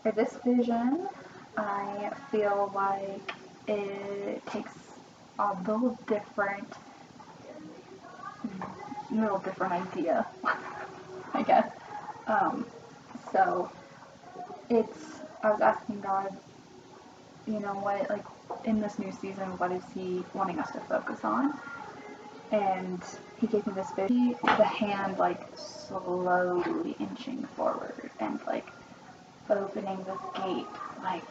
For this vision, I feel like it takes a little different idea, I guess. Um, so I was asking God, what, like, in this new season, what is He wanting us to focus on? And He gave me this vision, the hand, like, slowly inching forward and, like, opening this gate, like,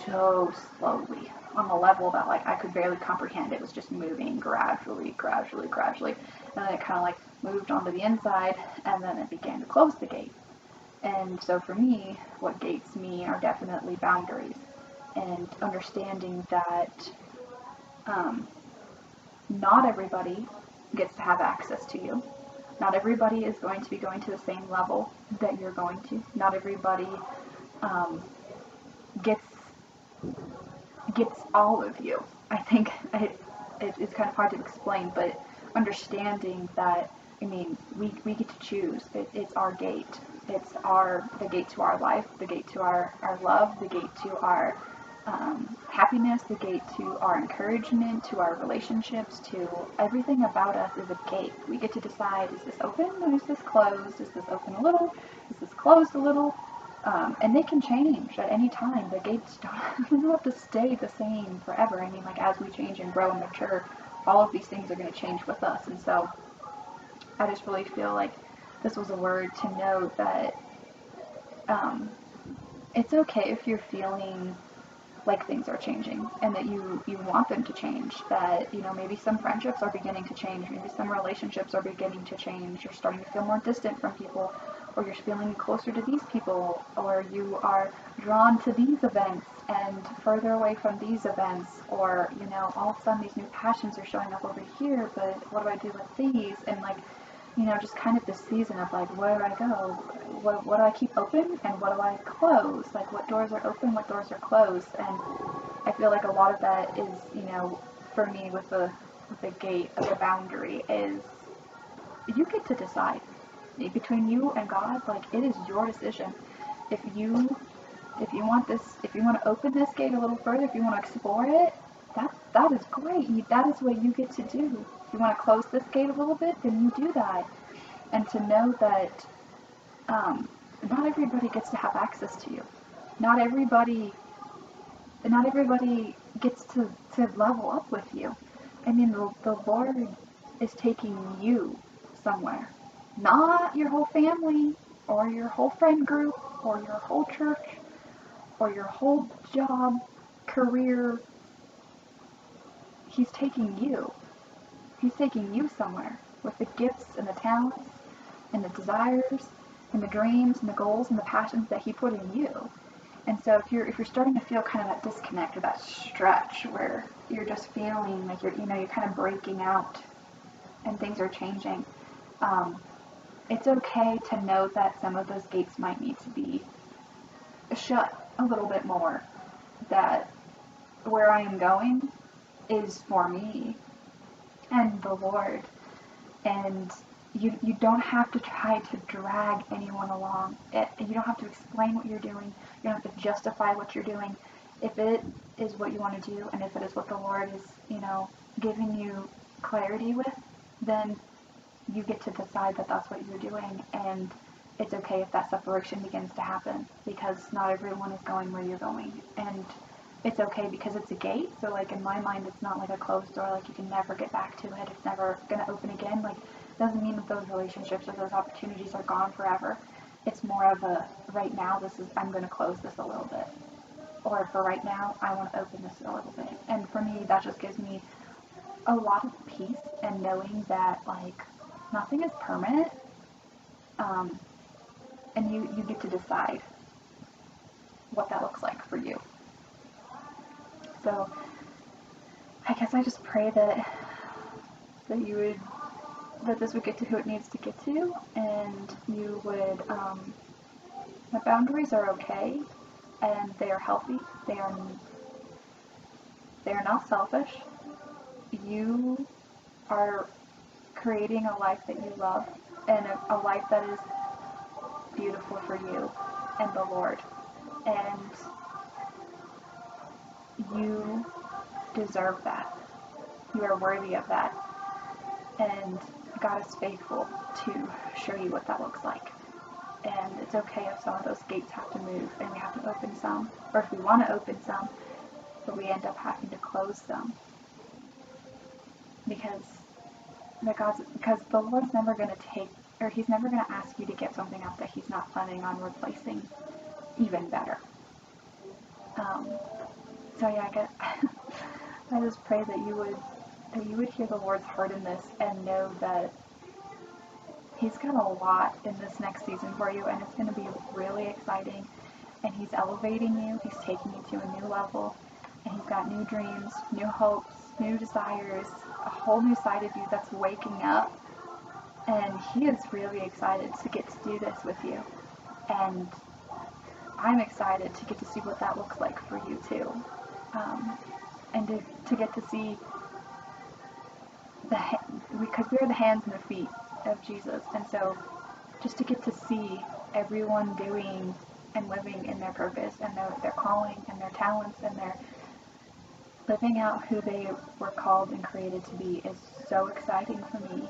so slowly, on the level that, like, I could barely comprehend. It was just moving gradually, gradually, gradually. And then it kind of, like, moved onto the inside, and then it began to close the gate. And so for me, what gates me are definitely boundaries and understanding that not everybody gets to have access to you. Not everybody is going to be going to the same level that you're going to. Not everybody gets all of you. I think it's kind of hard to explain, but understanding that, I mean, we get to choose. It's our gate. It's the gate to our life, the gate to our love, the gate to our happiness, the gate to our encouragement, to our relationships, to everything about us is a gate. We get to decide, is this open or is this closed? Is this open a little? Is this closed a little? And they can change at any time. The gates don't have to stay the same forever. I mean, like, as we change and grow and mature, all of these things are going to change with us. And so I just really feel like this was a word to know that it's okay if you're feeling like things are changing and that you want them to change, that maybe some friendships are beginning to change, maybe some relationships are beginning to change, you're starting to feel more distant from people, or you're feeling closer to these people, or you are drawn to these events and further away from these events, or all of a sudden these new passions are showing up over here, but what do I do with these? And, like, just kind of this season of, like, where do I go? What do I keep open and what do I close? Like, what doors are open, what doors are closed? And I feel like a lot of that is, for me with the gate of the boundary is you get to decide between you and God. Like, it is your decision. If you want to open this gate a little further, if you want to explore it, that is great. That is what you get to do. If you want to close this gate a little bit, then you do that. And to know that not everybody gets to have access to you. Not everybody gets to level up with you. I mean, the Lord is taking you somewhere. Not your whole family, or your whole friend group, or your whole church, or your whole job, career. He's taking you. He's taking you somewhere with the gifts and the talents and the desires and the dreams and the goals and the passions that He put in you. And so if you're starting to feel kind of that disconnect or that stretch where you're just feeling like you're kind of breaking out and things are changing, it's okay to know that some of those gates might need to be shut a little bit more. That where I am going is for me and the Lord, and you don't have to try to drag anyone along. You don't have to explain what you're doing. You don't have to justify what you're doing. If it is what you want to do, and if it is what the Lord is, giving you clarity with, then you get to decide that that's what you're doing, and it's okay if that separation begins to happen, because not everyone is going where you're going, and it's okay because it's a gate. So, like, in my mind, it's not like a closed door, like you can never get back to it, it's never going to open again. Like, it doesn't mean that those relationships or those opportunities are gone forever. It's more of a, right now, I'm going to close this a little bit, or for right now, I want to open this a little bit. And for me, that just gives me a lot of peace, and knowing that, like, nothing is permanent, and you get to decide what that looks like for you. So I guess I just pray that this would get to who it needs to get to, and you would, the boundaries are okay, and they are healthy. They are not selfish. You are creating a life that you love, and a life that is beautiful for you and the Lord. And you deserve that. You are worthy of that. And God is faithful to show you what that looks like. And it's okay if some of those gates have to move and we have to open some, or if we want to open some, but we end up having to close them. Because the Lord's never going to He's never going to ask you to give something up that He's not planning on replacing even better. So yeah, I just pray that you would hear the Lord's heart in this and know that He's got a lot in this next season for you, and it's going to be really exciting. And He's elevating you. He's taking you to a new level, and He's got new dreams, new hopes, new desires, a whole new side of you that's waking up. And He is really excited to get to do this with you. And I'm excited to get to see what that looks like for you too. And to get to see because we are the hands and the feet of Jesus. And so just to get to see everyone doing and living in their purpose and their calling and their talents and their living out who they were called and created to be is so exciting for me.